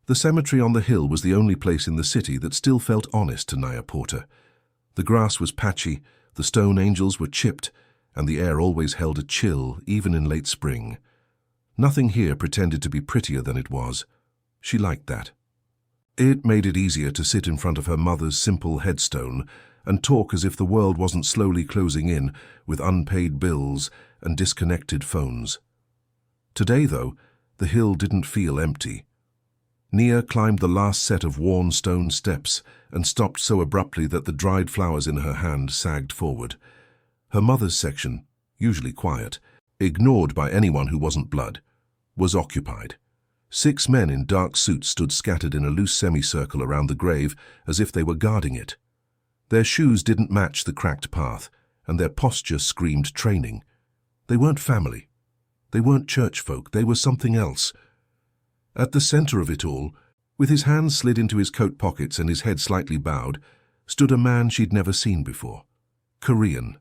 The cemetery on the hill was the only place in the city that still felt honest to Nia Porter. The grass was patchy, the stone angels were chipped, and the air always held a chill, even in late spring. Nothing here pretended to be prettier than it was. She liked that. It made it easier to sit in front of her mother's simple headstone and talk as if the world wasn't slowly closing in with unpaid bills and disconnected phones. Today, though, the hill didn't feel empty. Nia climbed the last set of worn stone steps and stopped so abruptly that the dried flowers in her hand sagged forward. Her mother's section, usually quiet, ignored by anyone who wasn't blood, was occupied. 6 men in dark suits stood scattered in a loose semicircle around the grave as if they were guarding it. Their shoes didn't match the cracked path, and their posture screamed training. They weren't family. They weren't church folk. They were something else. At the center of it all, with his hands slid into his coat pockets and his head slightly bowed, stood a man she'd never seen before. Korean,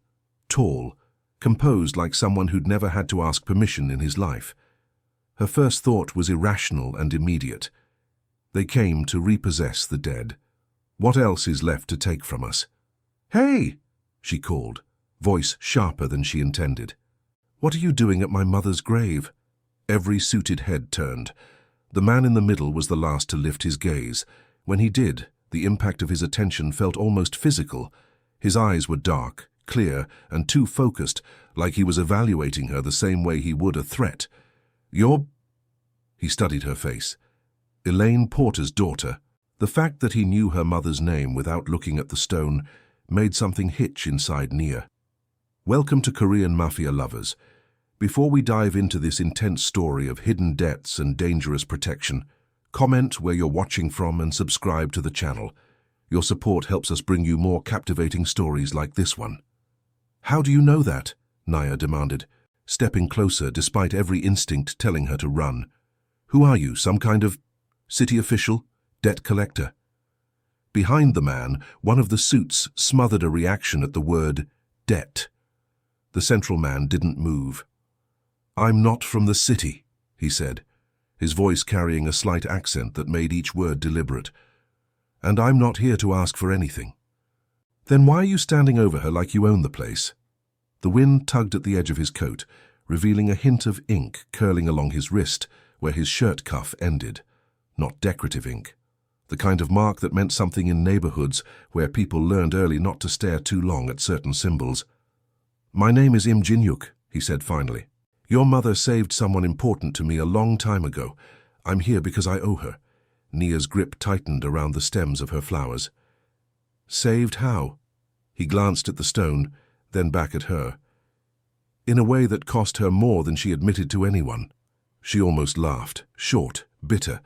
tall, composed like someone who'd never had to ask permission in his life. Her first thought was irrational and immediate. They came to repossess the dead. What else is left to take from us? "Hey!" she called, voice sharper than she intended. "What are you doing at my mother's grave?" Every suited head turned. The man in the middle was the last to lift his gaze. When he did, the impact of his attention felt almost physical. His eyes were dark, clear, and too focused, like he was evaluating her the same way he would a threat. "You're—" He studied her face. Elaine Porter's daughter. The fact that he knew her mother's name without looking at the stone made something hitch inside Nia. Welcome to Korean Mafia lovers. Before we dive into this intense story of hidden debts and dangerous protection, comment where you're watching from and subscribe to the channel. Your support helps us bring you more captivating stories like this one. "How do you know that?" Nia demanded, stepping closer despite every instinct telling her to run. "Who are you, some kind of city official? Debt collector?" Behind the man, one of the suits smothered a reaction at the word debt. The central man didn't move. "I'm not from the city," he said, his voice carrying a slight accent that made each word deliberate. "And I'm not here to ask for anything." "Then why are you standing over her like you own the place?" The wind tugged at the edge of his coat, revealing a hint of ink curling along his wrist where his shirt cuff ended. Not decorative ink. The kind of mark that meant something in neighborhoods where people learned early not to stare too long at certain symbols. "My name is Im Jin-yuk," he said finally. "Your mother saved someone important to me a long time ago. I'm here because I owe her." Nia's grip tightened around the stems of her flowers. "Saved how?" He glanced at the stone, then back at her. "In a way that cost her more than she admitted to anyone." She almost laughed, short, bitter.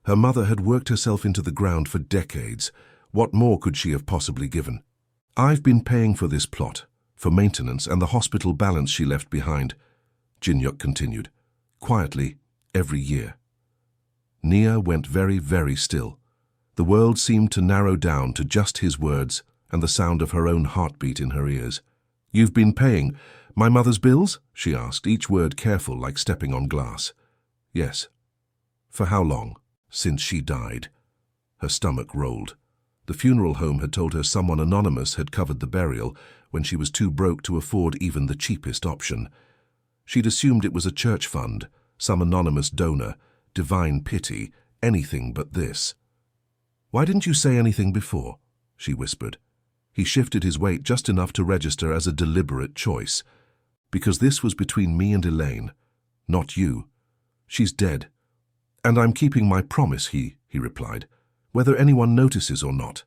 Her mother had worked herself into the ground for decades. What more could she have possibly given? "I've been paying for this plot, for maintenance and the hospital balance she left behind," Jin-yuk continued, quietly, every year. Nia went very, very still. The world seemed to narrow down to just his words and the sound of her own heartbeat in her ears. "You've been paying my mother's bills?" she asked, each word careful like stepping on glass. "Yes." "For how long?" "Since she died." Her stomach rolled. The funeral home had told her someone anonymous had covered the burial when she was too broke to afford even the cheapest option. She'd assumed it was a church fund, some anonymous donor, divine pity, anything but this. "Why didn't you say anything before?" she whispered. He shifted his weight just enough to register as a deliberate choice. "Because this was between me and Elaine, not you. She's dead. And I'm keeping my promise," he replied, "whether anyone notices or not."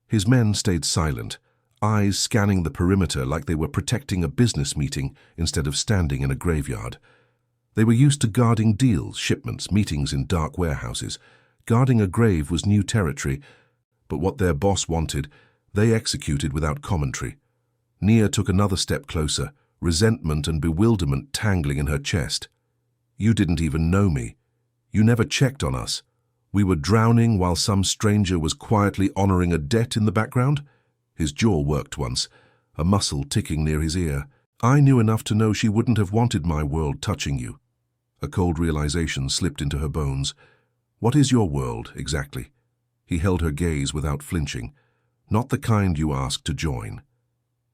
His men stayed silent, eyes scanning the perimeter like they were protecting a business meeting instead of standing in a graveyard. They were used to guarding deals, shipments, meetings in dark warehouses. Guarding a grave was new territory, but what their boss wanted, they executed without commentary. Nia took another step closer, resentment and bewilderment tangling in her chest. "You didn't even know me. You never checked on us. We were drowning while some stranger was quietly honoring a debt in the background?" His jaw worked once, a muscle ticking near his ear. "I knew enough to know she wouldn't have wanted my world touching you." A cold realization slipped into her bones. What is your world, exactly? He held her gaze without flinching. Not the kind you ask to join.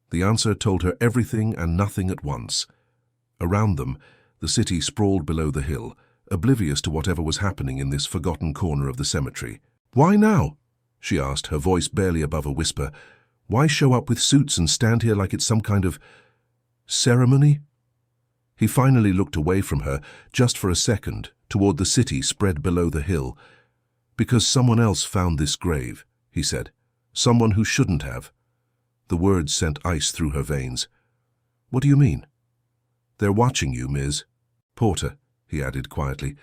The answer told her everything and nothing at once. Around them, the city sprawled below the hill, oblivious to whatever was happening in this forgotten corner of the cemetery. "Why now?" she asked, her voice barely above a whisper. "Why show up with suits and stand here like it's some kind of ceremony?" He finally looked away from her, just for a second, toward the city spread below the hill. "Because someone else found this grave," he said. "Someone who shouldn't have." The words sent ice through her veins. "What do you mean?" "They're watching you, Ms. Porter," he added quietly.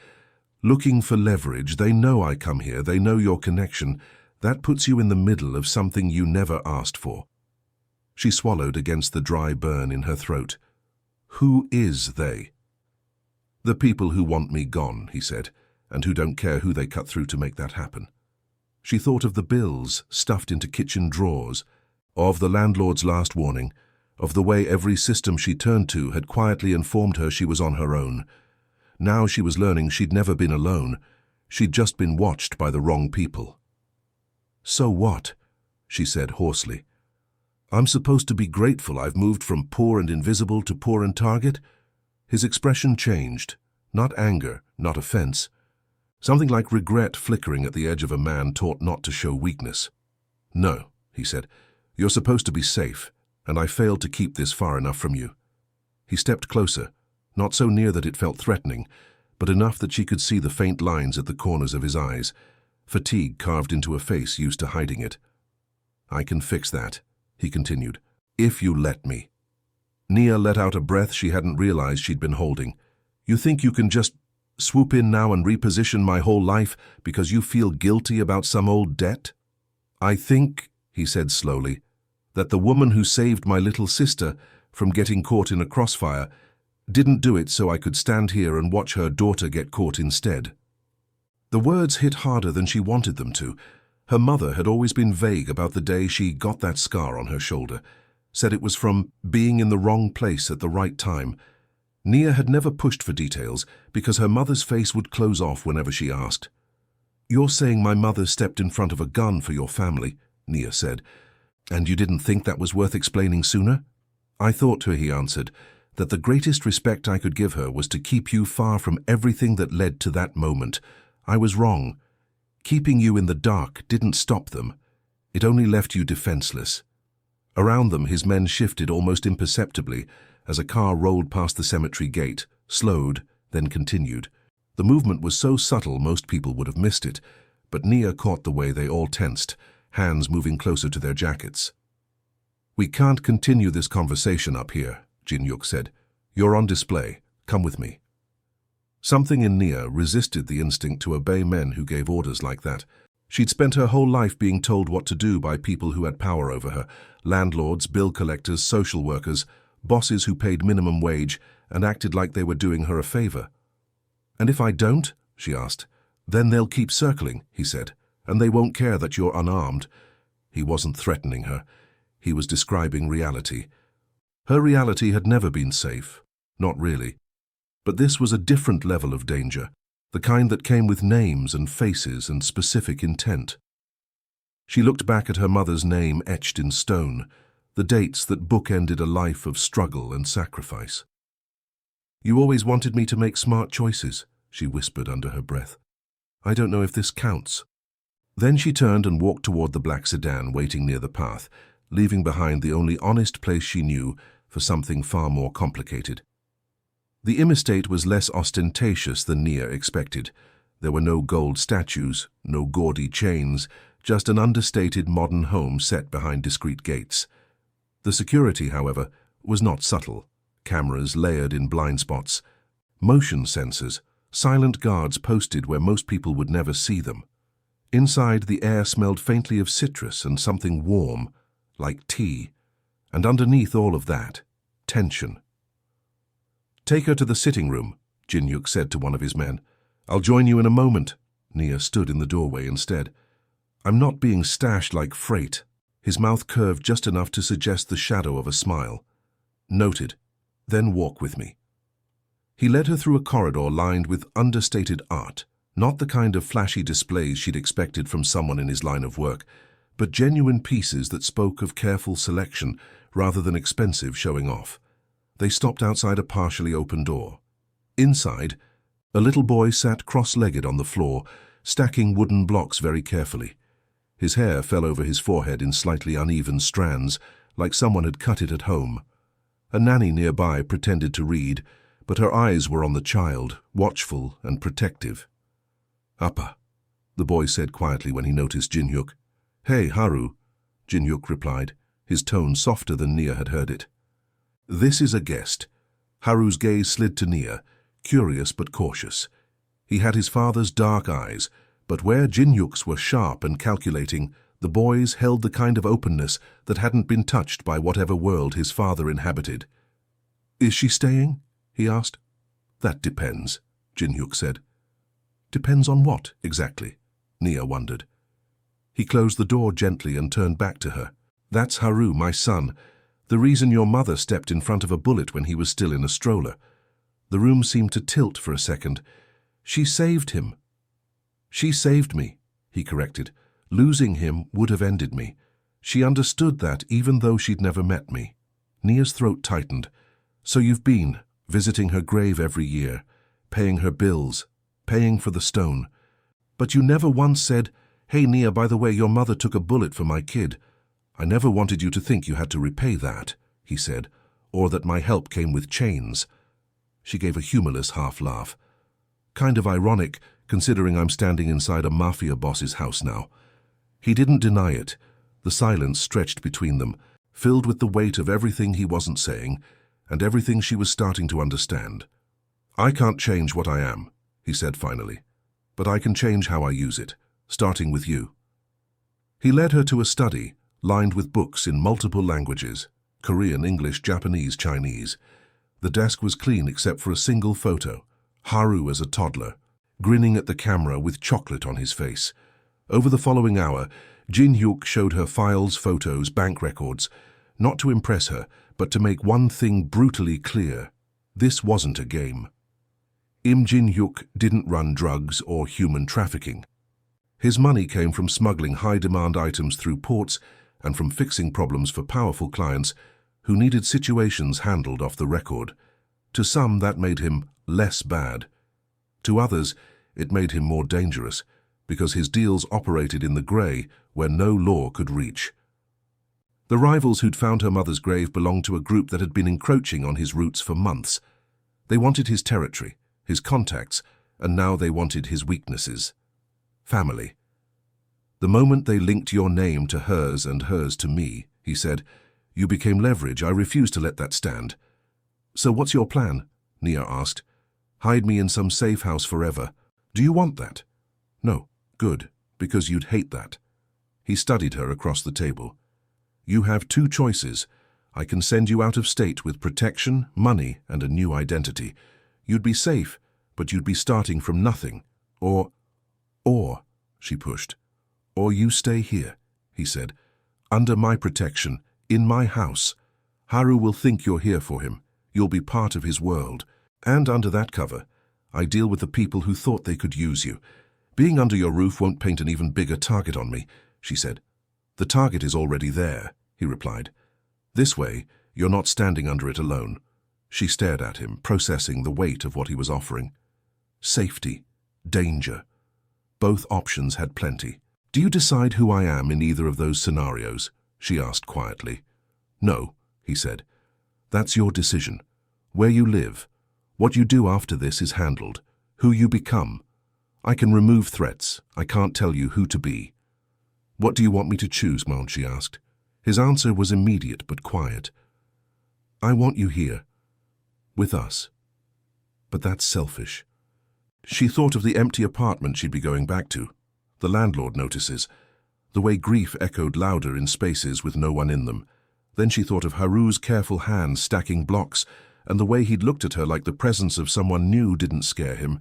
"Looking for leverage. They know I come here. They know your connection. That puts you in the middle of something you never asked for." She swallowed against the dry burn in her throat. "Who is they?" "The people who want me gone," he said, "and who don't care who they cut through to make that happen." She thought of the bills stuffed into kitchen drawers, of the landlord's last warning, of the way every system she turned to had quietly informed her she was on her own. Now she was learning she'd never been alone. She'd just been watched by the wrong people. "So what?" she said hoarsely. "I'm supposed to be grateful I've moved from poor and invisible to poor and target?" His expression changed. Not anger, not offense. Something like regret flickering at the edge of a man taught not to show weakness. "No," he said. "You're supposed to be safe, and I failed to keep this far enough from you." He stepped closer, not so near that it felt threatening, but enough that she could see the faint lines at the corners of his eyes, fatigue carved into a face used to hiding it. "I can fix that," he continued, "if you let me." Nia let out a breath she hadn't realized she'd been holding. "You think you can just swoop in now and reposition my whole life because you feel guilty about some old debt?" "I think," he said slowly, "that the woman who saved my little sister from getting caught in a crossfire didn't do it so I could stand here and watch her daughter get caught instead." The words hit harder than she wanted them to. Her mother had always been vague about the day she got that scar on her shoulder, said it was from being in the wrong place at the right time. Nia had never pushed for details because her mother's face would close off whenever she asked. "You're saying my mother stepped in front of a gun for your family," Nia said, "and you didn't think that was worth explaining sooner?" "I thought," he answered, "that the greatest respect I could give her was to keep you far from everything that led to that moment. I was wrong. Keeping you in the dark didn't stop them. It only left you defenseless." Around them, his men shifted almost imperceptibly as a car rolled past the cemetery gate, slowed, then continued. The movement was so subtle most people would have missed it, but Nia caught the way they all tensed, hands moving closer to their jackets. "We can't continue this conversation up here," Jin-Yuk said. "You're on display. Come with me." Something in Nia resisted the instinct to obey men who gave orders like that. She'd spent her whole life being told what to do by people who had power over her, landlords, bill collectors, social workers, bosses who paid minimum wage and acted like they were doing her a favor. "And if I don't?" she asked. "Then they'll keep circling," he said, "and they won't care that you're unarmed." He wasn't threatening her. He was describing reality. Her reality had never been safe. Not really. But this was a different level of danger, the kind that came with names and faces and specific intent. She looked back at her mother's name etched in stone, the dates that bookended a life of struggle and sacrifice. "You always wanted me to make smart choices," she whispered under her breath. "I don't know if this counts." Then she turned and walked toward the black sedan waiting near the path, leaving behind the only honest place she knew for something far more complicated. The Im estate was less ostentatious than Nia expected. There were no gold statues, no gaudy chains, just an understated modern home set behind discreet gates. The security, however, was not subtle. Cameras layered in blind spots, motion sensors, silent guards posted where most people would never see them. Inside, the air smelled faintly of citrus and something warm, like tea. And underneath all of that, tension. "Take her to the sitting room," Jin-Yuk said to one of his men. "I'll join you in a moment." Nia stood in the doorway instead. "I'm not being stashed like freight." His mouth curved just enough to suggest the shadow of a smile. "Noted. Then walk with me." He led her through a corridor lined with understated art, Not the kind of flashy displays she'd expected from someone in his line of work, but genuine pieces that spoke of careful selection rather than expensive showing off. They stopped outside a partially open door. Inside, a little boy sat cross-legged on the floor, stacking wooden blocks very carefully. His hair fell over his forehead in slightly uneven strands, like someone had cut it at home. A nanny nearby pretended to read, but her eyes were on the child, watchful and protective. "Appa," the boy said quietly when he noticed Jin-hyuk. "Hey, Haru," Jin-hyuk replied, his tone softer than Nia had heard it. "This is a guest." Haru's gaze slid to Nia, curious but cautious. He had his father's dark eyes, but where Jin-hyuk's were sharp and calculating, the boy's held the kind of openness that hadn't been touched by whatever world his father inhabited. "Is she staying?" he asked. "That depends," Jin-hyuk said. "Depends on what, exactly?" Nia wondered. He closed the door gently and turned back to her. "That's Haru, my son. The reason your mother stepped in front of a bullet when he was still in a stroller." The room seemed to tilt for a second. "She saved him." "She saved me," he corrected. "Losing him would have ended me. She understood that even though she'd never met me." Nia's throat tightened. "So you've been visiting her grave every year, paying her bills, paying for the stone. But you never once said, 'Hey Nia, by the way, your mother took a bullet for my kid. I never wanted you to think you had to repay that,' he said, 'or that my help came with chains.'" She gave a humorless half-laugh. "Kind of ironic, considering I'm standing inside a Mafia boss's house now." He didn't deny it. The silence stretched between them, filled with the weight of everything he wasn't saying and everything she was starting to understand. "I can't change what I am," he said finally, "but I can change how I use it, starting with you." He led her to a study, lined with books in multiple languages, Korean, English, Japanese, Chinese. The desk was clean except for a single photo, Haru as a toddler, grinning at the camera with chocolate on his face. Over the following hour, Jin-hyuk showed her files, photos, bank records, not to impress her, but to make one thing brutally clear. This wasn't a game. Im Jin-hyuk didn't run drugs or human trafficking. His money came from smuggling high-demand items through ports and from fixing problems for powerful clients who needed situations handled off the record. To some, that made him less bad. To others, it made him more dangerous, because his deals operated in the grey where no law could reach. The rivals who'd found her mother's grave belonged to a group that had been encroaching on his roots for months. They wanted his territory, his contacts, and now they wanted his weaknesses. Family. "The moment they linked your name to hers and hers to me," he said, "you became leverage. I refuse to let that stand." "So what's your plan?" Nia asked. "Hide me in some safe house forever. Do you want that?" "No. Good, because you'd hate that." He studied her across the table. "You have two choices. I can send you out of state with protection, money, and a new identity. You'd be safe, but you'd be starting from nothing. Or, she pushed. "Or you stay here," he said, "under my protection, in my house. Haru will think you're here for him. You'll be part of his world. And under that cover, I deal with the people who thought they could use you. Being under your roof won't paint an even bigger target on me," she said. "The target is already there," he replied. "This way, you're not standing under it alone." She stared at him, processing the weight of what he was offering. Safety, danger. Both options had plenty. "Do you decide who I am in either of those scenarios?" she asked quietly. "No," he said. "That's your decision. Where you live. What you do after this is handled. Who you become. I can remove threats. I can't tell you who to be." "What do you want me to choose, Mount?" she asked. His answer was immediate but quiet. "I want you here. With us." But that's selfish. She thought of the empty apartment she'd be going back to, the landlord notices, the way grief echoed louder in spaces with no one in them. Then she thought of Haru's careful hands stacking blocks, and the way he'd looked at her like the presence of someone new didn't scare him,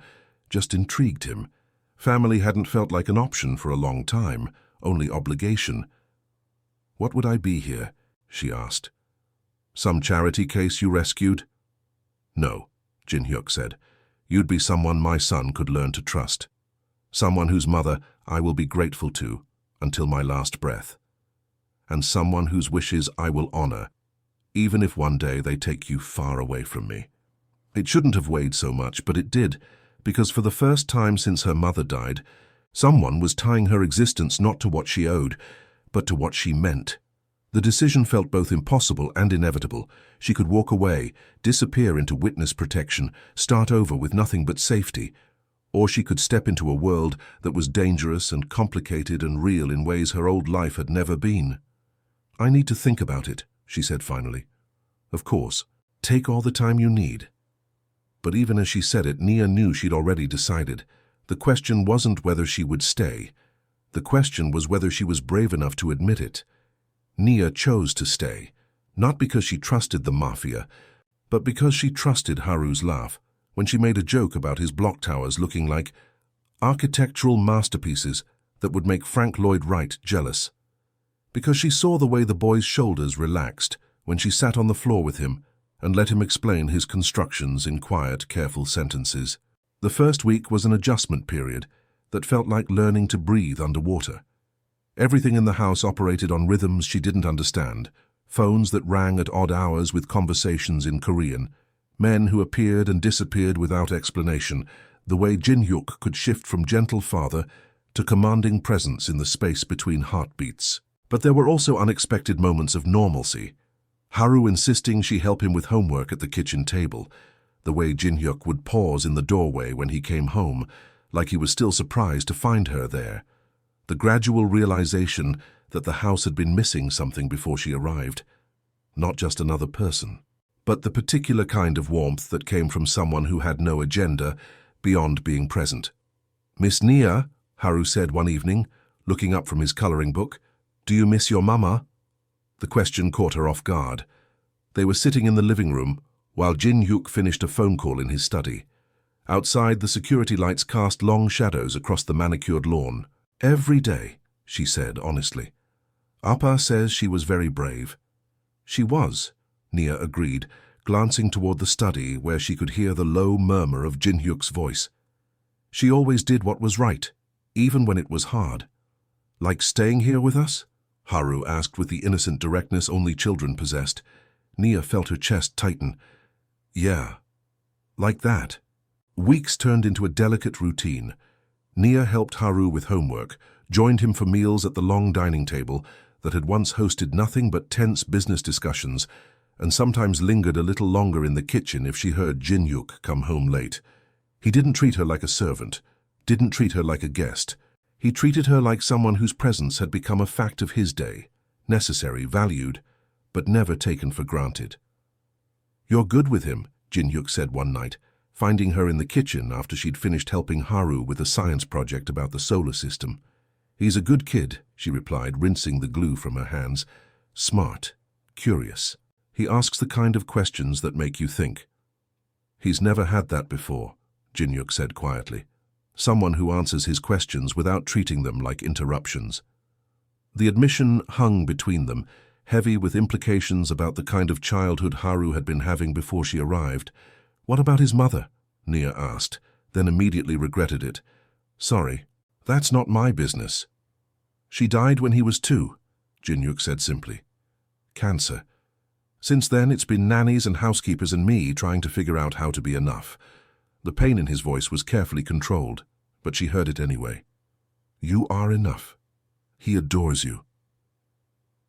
just intrigued him. Family hadn't felt like an option for a long time, only obligation. "What would I be here?" she asked. "Some charity case you rescued?" "No," Jin-hyuk said. "You'd be someone my son could learn to trust." Someone whose mother I will be grateful to until my last breath. And someone whose wishes I will honor, even if one day they take you far away from me. It shouldn't have weighed so much, but it did, because for the first time since her mother died, someone was tying her existence not to what she owed, but to what she meant. The decision felt both impossible and inevitable. She could walk away, disappear into witness protection, start over with nothing but safety, or she could step into a world that was dangerous and complicated and real in ways her old life had never been. "I need to think about it," she said finally. "Of course, take all the time you need." But even as she said it, Nia knew she'd already decided. The question wasn't whether she would stay. The question was whether she was brave enough to admit it. Nia chose to stay, not because she trusted the Mafia, but because she trusted Haru's laugh when she made a joke about his block towers looking like architectural masterpieces that would make Frank Lloyd Wright jealous. Because she saw the way the boy's shoulders relaxed when she sat on the floor with him and let him explain his constructions in quiet, careful sentences. The first week was an adjustment period that felt like learning to breathe underwater. Everything in the house operated on rhythms she didn't understand, phones that rang at odd hours with conversations in Korean, men who appeared and disappeared without explanation, the way Jin-hyuk could shift from gentle father to commanding presence in the space between heartbeats. But there were also unexpected moments of normalcy. Haru insisting she help him with homework at the kitchen table, the way Jin-hyuk would pause in the doorway when he came home, like he was still surprised to find her there. The gradual realization that the house had been missing something before she arrived. Not just another person, but the particular kind of warmth that came from someone who had no agenda beyond being present. "Miss Nia," Haru said one evening, looking up from his coloring book, "do you miss your mama?" The question caught her off guard. They were sitting in the living room while Jin-hyuk finished a phone call in his study. Outside, the security lights cast long shadows across the manicured lawn. "Every day," she said honestly. "Appa says she was very brave." "She was," Nia agreed, glancing toward the study where she could hear the low murmur of Jin-hyuk's voice. "She always did what was right, even when it was hard." "Like staying here with us?" Haru asked with the innocent directness only children possessed. Nia felt her chest tighten. "Yeah, like that." Weeks turned into a delicate routine. Nia helped Haru with homework, joined him for meals at the long dining table that had once hosted nothing but tense business discussions, and sometimes lingered a little longer in the kitchen if she heard Jin-hyuk come home late. He didn't treat her like a servant, didn't treat her like a guest. He treated her like someone whose presence had become a fact of his day, necessary, valued, but never taken for granted. "You're good with him," Jin-hyuk said one night, finding her in the kitchen after she'd finished helping Haru with a science project about the solar system. "He's a good kid," she replied, rinsing the glue from her hands. "Smart, curious. He asks the kind of questions that make you think." "He's never had that before," Jin-hyuk said quietly. "Someone who answers his questions without treating them like interruptions." The admission hung between them, heavy with implications about the kind of childhood Haru had been having before she arrived. "What about his mother?" Nia asked, then immediately regretted it. "Sorry, that's not my business." "She died when he was 2, Jin-hyuk said simply. "Cancer. Since then, it's been nannies and housekeepers and me trying to figure out how to be enough." The pain in his voice was carefully controlled, but she heard it anyway. "You are enough. He adores you."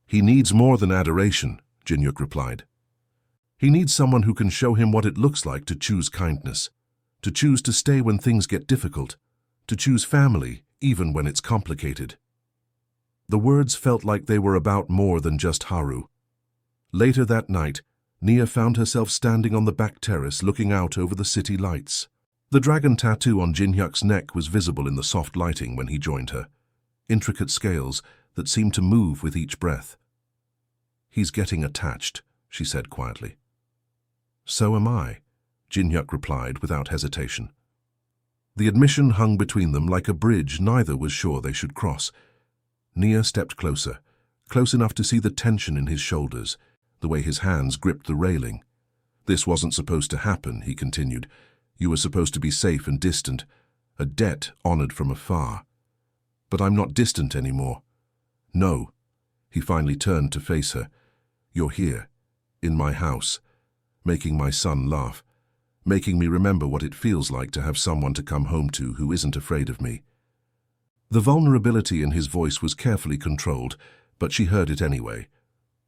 "He needs more than adoration," Jin-hyuk replied. "He needs someone who can show him what it looks like to choose kindness, to choose to stay when things get difficult, to choose family even when it's complicated." The words felt like they were about more than just Haru. Later that night, Nia found herself standing on the back terrace looking out over the city lights. The dragon tattoo on Jin-hyuk's neck was visible in the soft lighting when he joined her, intricate scales that seemed to move with each breath. "He's getting attached," she said quietly. "So am I," Jin-hyuk replied without hesitation. The admission hung between them like a bridge neither was sure they should cross. Nia stepped closer, close enough to see the tension in his shoulders, the way his hands gripped the railing. "This wasn't supposed to happen," he continued. "You were supposed to be safe and distant. a debt honored from afar. But I'm not distant anymore. No. He finally turned to face her. You're here, in my house, making my son laugh, making me remember what it feels like to have someone to come home to who isn't afraid of me. The vulnerability in his voice was carefully controlled, but she heard it anyway.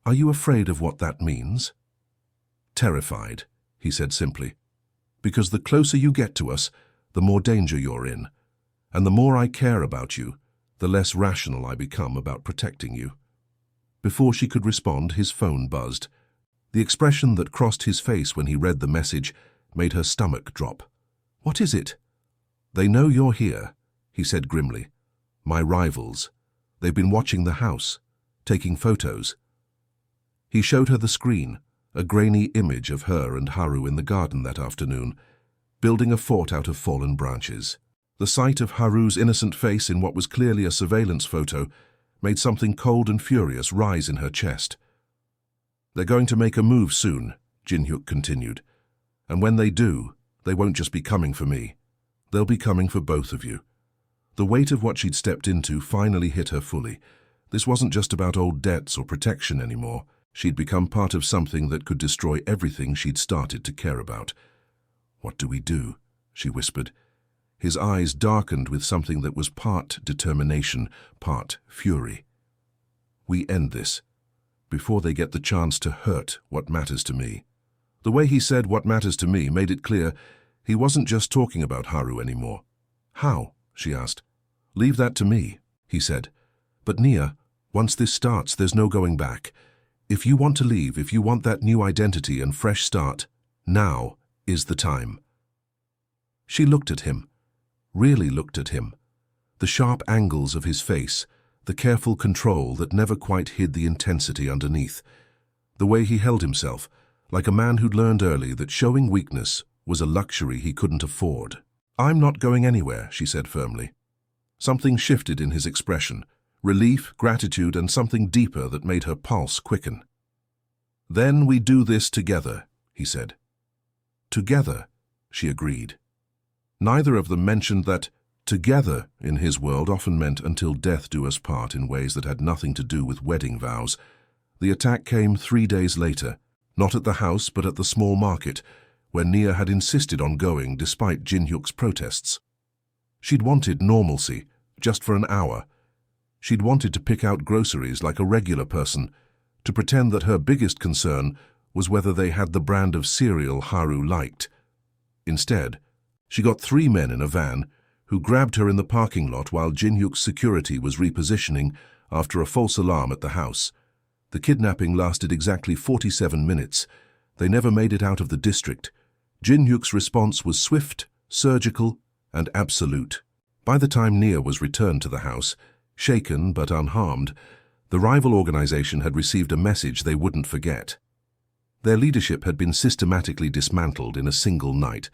Are you afraid of what that means? Terrified, he said simply. Because the closer you get to us, the more danger you're in. And the more I care about you, the less rational I become about protecting you. Before she could respond, his phone buzzed. The expression that crossed his face when he read the message made her stomach drop. What is it? They know you're here, he said grimly. My rivals. They've been watching the house, taking photos. He showed her the screen, a grainy image of her and Haru in the garden that afternoon, building a fort out of fallen branches. The sight of Haru's innocent face in what was clearly a surveillance photo made something cold and furious rise in her chest. They're going to make a move soon, Jin-hyuk continued. And when they do, they won't just be coming for me. They'll be coming for both of you. The weight of what she'd stepped into finally hit her fully. This wasn't just about old debts or protection anymore. She'd become part of something that could destroy everything she'd started to care about. What do we do? She whispered. His eyes darkened with something that was part determination, part fury. We end this, before they get the chance to hurt what matters to me. The way he said what matters to me made it clear he wasn't just talking about Haru anymore. How? She asked. Leave that to me, he said. But Nia, once this starts, there's no going back. If you want to leave, if you want that new identity and fresh start, now is the time. She looked at him, really looked at him. The sharp angles of his face, the careful control that never quite hid the intensity underneath. The way he held himself, like a man who'd learned early that showing weakness was a luxury he couldn't afford. I'm not going anywhere, she said firmly. Something shifted in his expression, relief, gratitude, and something deeper that made her pulse quicken. Then we do this together, he said. Together, she agreed. Neither of them mentioned that together in his world often meant until death do us part in ways that had nothing to do with wedding vows. The attack came 3 days later, not at the house but at the small market, where Nia had insisted on going despite Jin-hyuk's protests. She'd wanted normalcy, just for an hour. She'd wanted to pick out groceries like a regular person, to pretend that her biggest concern was whether they had the brand of cereal Haru liked. Instead, she got 3 men in a van who grabbed her in the parking lot while Jin-hyuk's security was repositioning after a false alarm at the house. The kidnapping lasted exactly 47 minutes. They never made it out of the district. Jin-hyuk's response was swift, surgical, and absolute. By the time Nia was returned to the house, shaken but unharmed, the rival organization had received a message they wouldn't forget. Their leadership had been systematically dismantled in a single night,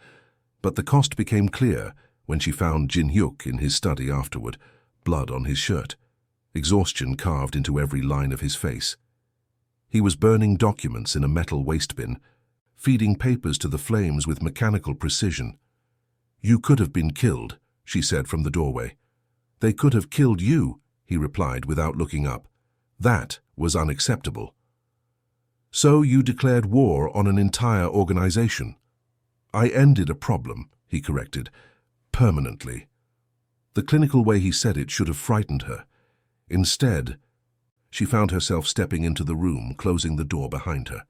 but the cost became clear when she found Jin-hyuk in his study afterward, blood on his shirt, exhaustion carved into every line of his face. He was burning documents in a metal waste bin, feeding papers to the flames with mechanical precision. You could have been killed, she said from the doorway. They could have killed you, he replied without looking up. That was unacceptable. So you declared war on an entire organization. I ended a problem, he corrected, permanently. The clinical way he said it should have frightened her. Instead, she found herself stepping into the room, closing the door behind her.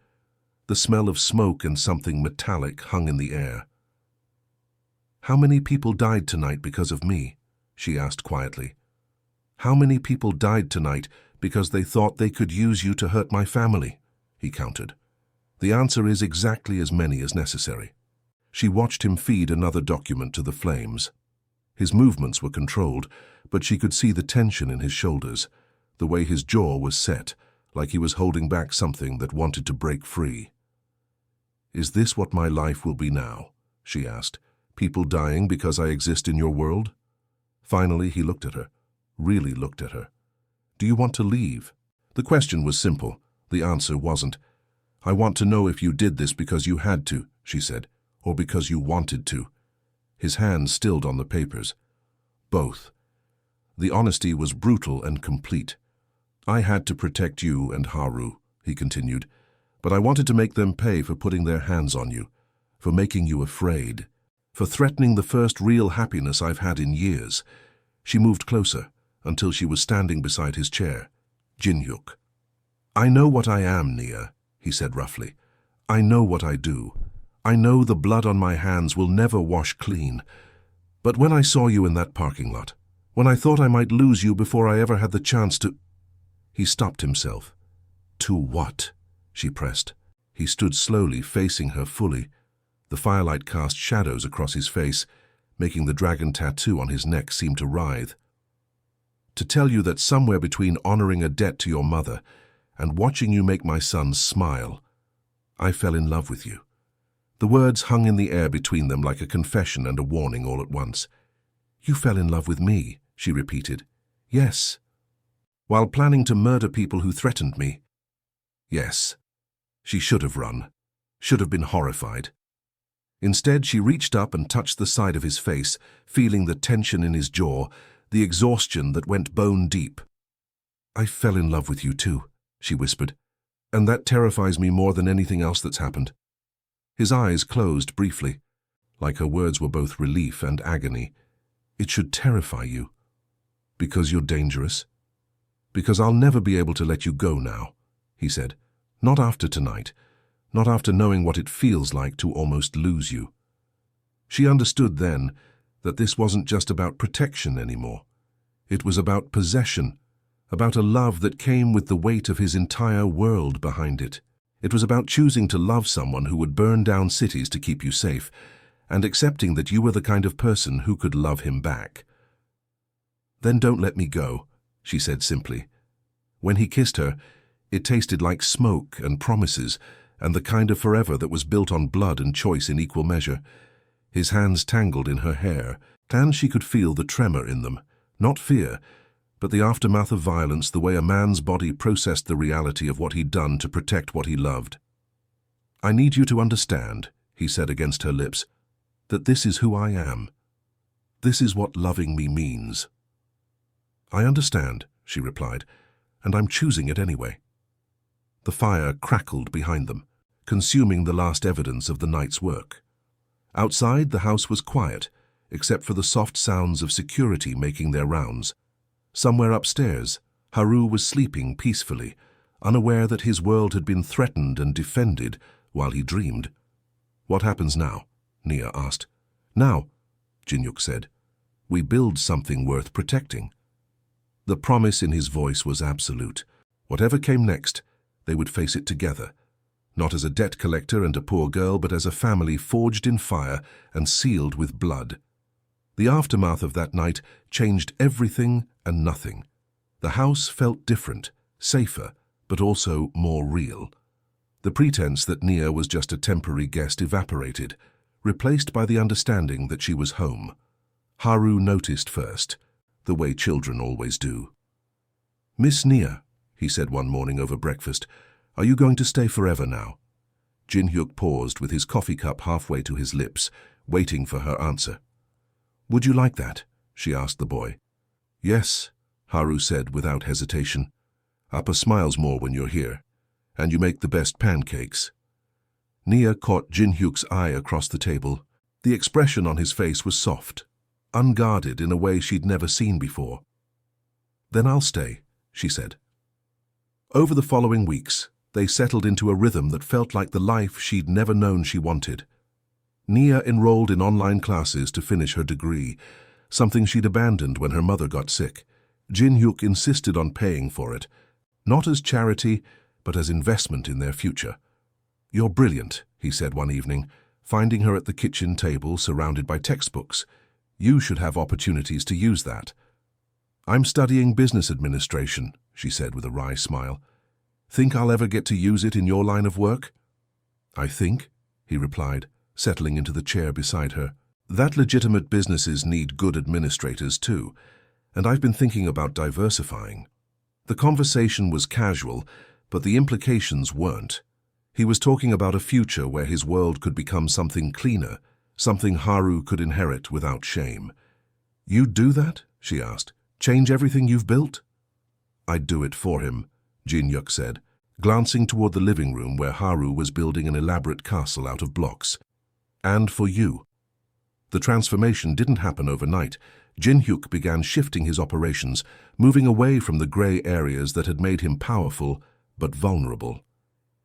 The smell of smoke and something metallic hung in the air. How many people died tonight because of me? She asked quietly. How many people died tonight because they thought they could use you to hurt my family? He countered. The answer is exactly as many as necessary. She watched him feed another document to the flames. His movements were controlled, but she could see the tension in his shoulders, the way his jaw was set, like he was holding back something that wanted to break free. Is this what my life will be now? She asked. People dying because I exist in your world? Finally, he looked at her, really looked at her. Do you want to leave? The question was simple. The answer wasn't. I want to know if you did this because you had to, she said, or because you wanted to. his hand stilled on the papers. Both. The honesty was brutal and complete. I had to protect you and Haru, he continued, but I wanted to make them pay for putting their hands on you, for making you afraid, for threatening the first real happiness I've had in years. She moved closer, until she was standing beside his chair. Jin-hyuk. I know what I am, Nia, he said roughly. I know what I do. I know the blood on my hands will never wash clean. But when I saw you in that parking lot, when I thought I might lose you before I ever had the chance to... He stopped himself. To what? She pressed. He stood slowly, facing her fully. The firelight cast shadows across his face, making the dragon tattoo on his neck seem to writhe. To tell you that somewhere between honoring a debt to your mother and watching you make my son smile, I fell in love with you. The words hung in the air between them like a confession and a warning all at once. You fell in love with me, she repeated. Yes. While planning to murder people who threatened me. Yes. She should have run, should have been horrified. Instead, she reached up and touched the side of his face, feeling the tension in his jaw, the exhaustion that went bone deep. I fell in love with you too, she whispered, and that terrifies me more than anything else that's happened. His eyes closed briefly, like her words were both relief and agony. It should terrify you. Because you're dangerous. Because I'll never be able to let you go now, he said. Not after tonight. Not after knowing what it feels like to almost lose you. She understood then that this wasn't just about protection anymore. It was about possession, about a love that came with the weight of his entire world behind it. It was about choosing to love someone who would burn down cities to keep you safe, and accepting that you were the kind of person who could love him back. Then don't let me go, she said simply. When he kissed her, it tasted like smoke and promises, and the kind of forever that was built on blood and choice in equal measure. His hands tangled in her hair, and she could feel the tremor in them, not fear, but the aftermath of violence, the way a man's body processed the reality of what he'd done to protect what he loved. I need you to understand, he said against her lips, that this is who I am. This is what loving me means. I understand, she replied, and I'm choosing it anyway. The fire crackled behind them, consuming the last evidence of the night's work. Outside, the house was quiet, except for the soft sounds of security making their rounds. Somewhere upstairs, Haru was sleeping peacefully, unaware that his world had been threatened and defended while he dreamed. What happens now? Nia asked. Now, Jin-hyuk said, we build something worth protecting. The promise in his voice was absolute. Whatever came next, they would face it together, not as a debt collector and a poor girl, but as a family forged in fire and sealed with blood. The aftermath of that night changed everything and nothing. The house felt different, safer, but also more real. The pretense that Nia was just a temporary guest evaporated, replaced by the understanding that she was home. Haru noticed first, the way children always do. Miss Nia, he said one morning over breakfast, are you going to stay forever now? Jin-hyuk paused with his coffee cup halfway to his lips, waiting for her answer. Would you like that? She asked the boy. Yes, Haru said without hesitation. Appa smiles more when you're here, and you make the best pancakes. Nia caught Jin-hyuk's eye across the table. The expression on his face was soft, unguarded in a way she'd never seen before. Then I'll stay, she said. Over the following weeks, they settled into a rhythm that felt like the life she'd never known she wanted. Nia enrolled in online classes to finish her degree, something she'd abandoned when her mother got sick. Jin-hyuk insisted on paying for it, not as charity, but as investment in their future. You're brilliant, he said one evening, finding her at the kitchen table surrounded by textbooks. You should have opportunities to use that. I'm studying business administration, she said with a wry smile. Think I'll ever get to use it in your line of work? I think, he replied, settling into the chair beside her, that legitimate businesses need good administrators too, and I've been thinking about diversifying. The conversation was casual, but the implications weren't. He was talking about a future where his world could become something cleaner, something Haru could inherit without shame. "You'd do that?" she asked. "Change everything you've built?" "I'd do it for him," Jin-hyuk said, glancing toward the living room where Haru was building an elaborate castle out of blocks. "And for you." The transformation didn't happen overnight. Jin-hyuk began shifting his operations, moving away from the grey areas that had made him powerful but vulnerable.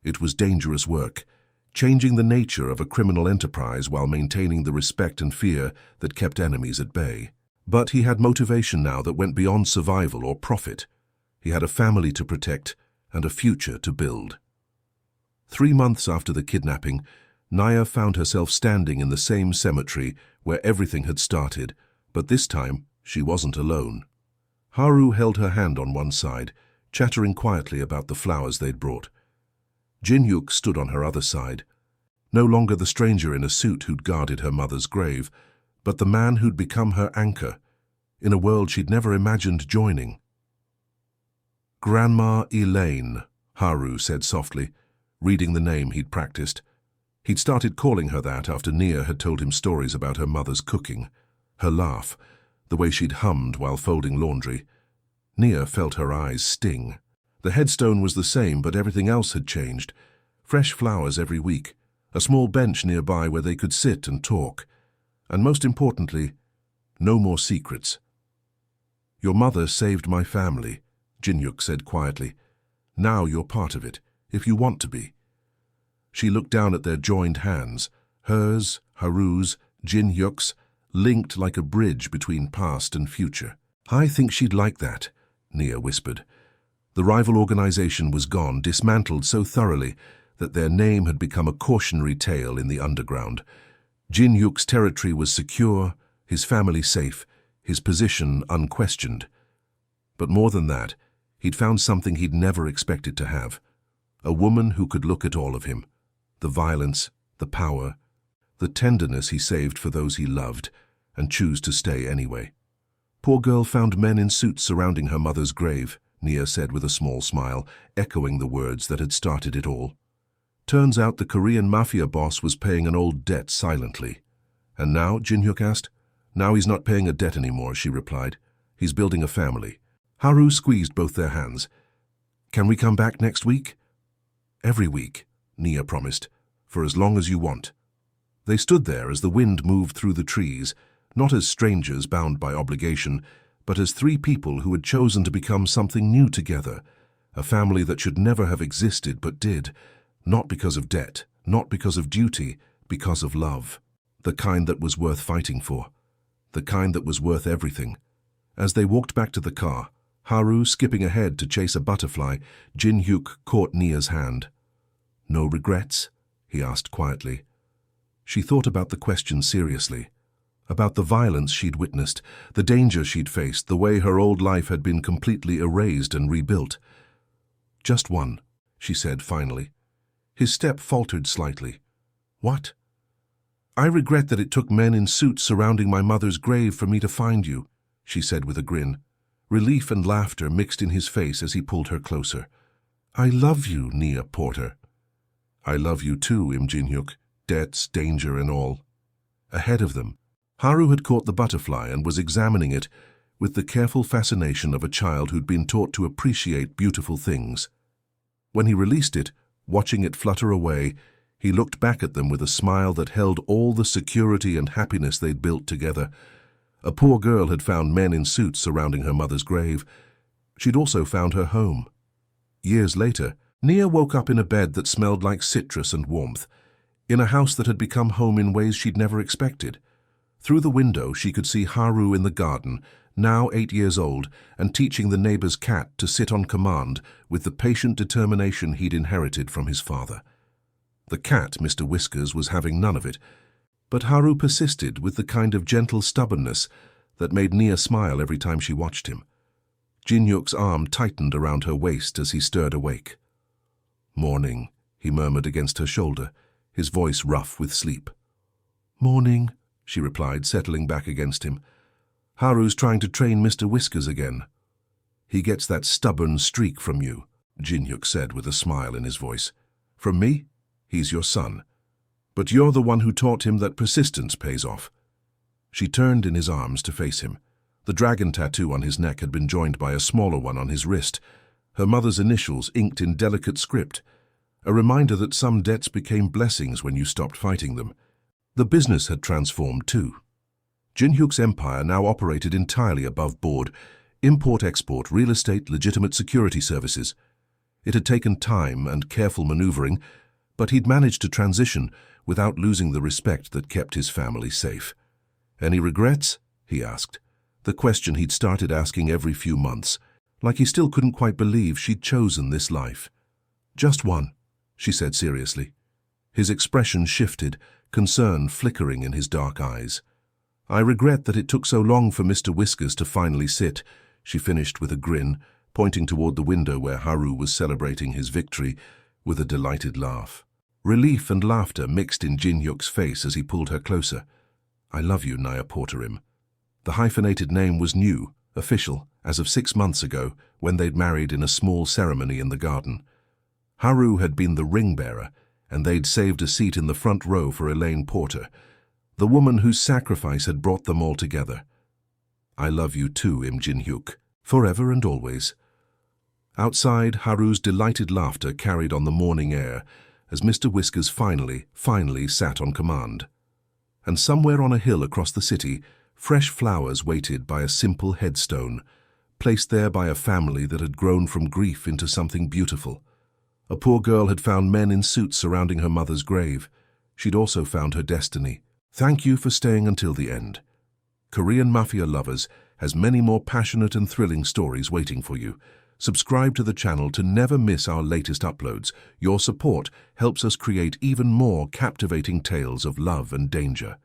It was dangerous work, changing the nature of a criminal enterprise while maintaining the respect and fear that kept enemies at bay. But he had motivation now that went beyond survival or profit. He had a family to protect and a future to build. 3 months after the kidnapping, Naya found herself standing in the same cemetery where everything had started, but this time she wasn't alone. Haru held her hand on one side, chattering quietly about the flowers they'd brought. Jin-hyuk stood on her other side, no longer the stranger in a suit who'd guarded her mother's grave, but the man who'd become her anchor, in a world she'd never imagined joining. "Grandma Elaine," Haru said softly, reading the name he'd practiced. He'd started calling her that after Nia had told him stories about her mother's cooking, her laugh, the way she'd hummed while folding laundry. Nia felt her eyes sting. The headstone was the same, but everything else had changed. Fresh flowers every week, a small bench nearby where they could sit and talk, and most importantly, no more secrets. "Your mother saved my family," Jin-hyuk said quietly. "Now you're part of it, if you want to be." She looked down at their joined hands, hers, Haru's, Jin-hyuk's, linked like a bridge between past and future. "I think she'd like that," Nia whispered. The rival organization was gone, dismantled so thoroughly that their name had become a cautionary tale in the underground. Jin-hyuk's territory was secure, his family safe, his position unquestioned. But more than that, he'd found something he'd never expected to have. A woman who could look at all of him. The violence, the power, the tenderness he saved for those he loved, and choose to stay anyway. "Poor girl found men in suits surrounding her mother's grave," Nia said with a small smile, echoing the words that had started it all. "Turns out the Korean Mafia boss was paying an old debt silently." "And now?" Jin-hyuk asked. "Now he's not paying a debt anymore," she replied. "He's building a family." Haru squeezed both their hands. "Can we come back next week?" "Every week," Nia promised, "for as long as you want." They stood there as the wind moved through the trees, not as strangers bound by obligation, but as 3 people who had chosen to become something new together, a family that should never have existed but did, not because of debt, not because of duty, because of love, the kind that was worth fighting for, the kind that was worth everything. As they walked back to the car, Haru skipping ahead to chase a butterfly, Jin-hyuk caught Nia's hand. "No regrets?" he asked quietly. She thought about the question seriously, about the violence she'd witnessed, the danger she'd faced, the way her old life had been completely erased and rebuilt. "Just one," she said finally. His step faltered slightly. "What?" "I regret that it took men in suits surrounding my mother's grave for me to find you," she said with a grin. Relief and laughter mixed in his face as he pulled her closer. "I love you, Nia Porter." "I love you too, Im Jin-hyuk, debts, danger and all." Ahead of them, Haru had caught the butterfly and was examining it with the careful fascination of a child who'd been taught to appreciate beautiful things. When he released it, watching it flutter away, he looked back at them with a smile that held all the security and happiness they'd built together. A poor girl had found men in suits surrounding her mother's grave. She'd also found her home. Years later, Nia woke up in a bed that smelled like citrus and warmth, in a house that had become home in ways she'd never expected. Through the window, she could see Haru in the garden, now 8 years old, and teaching the neighbor's cat to sit on command with the patient determination he'd inherited from his father. The cat, Mr. Whiskers, was having none of it, but Haru persisted with the kind of gentle stubbornness that made Nia smile every time she watched him. Jin-hyuk's arm tightened around her waist as he stirred awake. "Morning," he murmured against her shoulder, his voice rough with sleep. "Morning," she replied, settling back against him. "Haru's trying to train Mr. Whiskers again." "He gets that stubborn streak from you," Jin-hyuk said with a smile in his voice. "From me? He's your son. But you're the one who taught him that persistence pays off. She turned in his arms to face him. The dragon tattoo on his neck had been joined by a smaller one on his wrist, her mother's initials inked in delicate script, a reminder that some debts became blessings when you stopped fighting them. The business had transformed too. Jin-hyuk's empire now operated entirely above board: import-export, real estate, legitimate security services. It had taken time and careful maneuvering, but he'd managed to transition without losing the respect that kept his family safe. Any regrets? He asked, the question he'd started asking every few months, like he still couldn't quite believe she'd chosen this life. Just one, she said seriously. His expression shifted, concern flickering in his dark eyes. I regret that it took so long for Mr. Whiskers to finally sit, she finished with a grin, pointing toward the window where Haru was celebrating his victory with a delighted laugh. Relief and laughter mixed in Jin-hyuk's face as he pulled her closer. I love you, Naya Porterim. The hyphenated name was new, official, as of 6 months ago, when they'd married in a small ceremony in the garden. Haru had been the ring-bearer, and they'd saved a seat in the front row for Elaine Porter, the woman whose sacrifice had brought them all together. I love you too, Jin-hyuk, forever and always. Outside, Haru's delighted laughter carried on the morning air as Mr. Whiskers finally sat on command. And somewhere on a hill across the city, fresh flowers waited by a simple headstone, placed there by a family that had grown from grief into something beautiful. A poor girl had found men in suits surrounding her mother's grave. She'd also found her destiny. Thank you for staying until the end. Korean Mafia Lovers has many more passionate and thrilling stories waiting for you. Subscribe to the channel to never miss our latest uploads. Your support helps us create even more captivating tales of love and danger.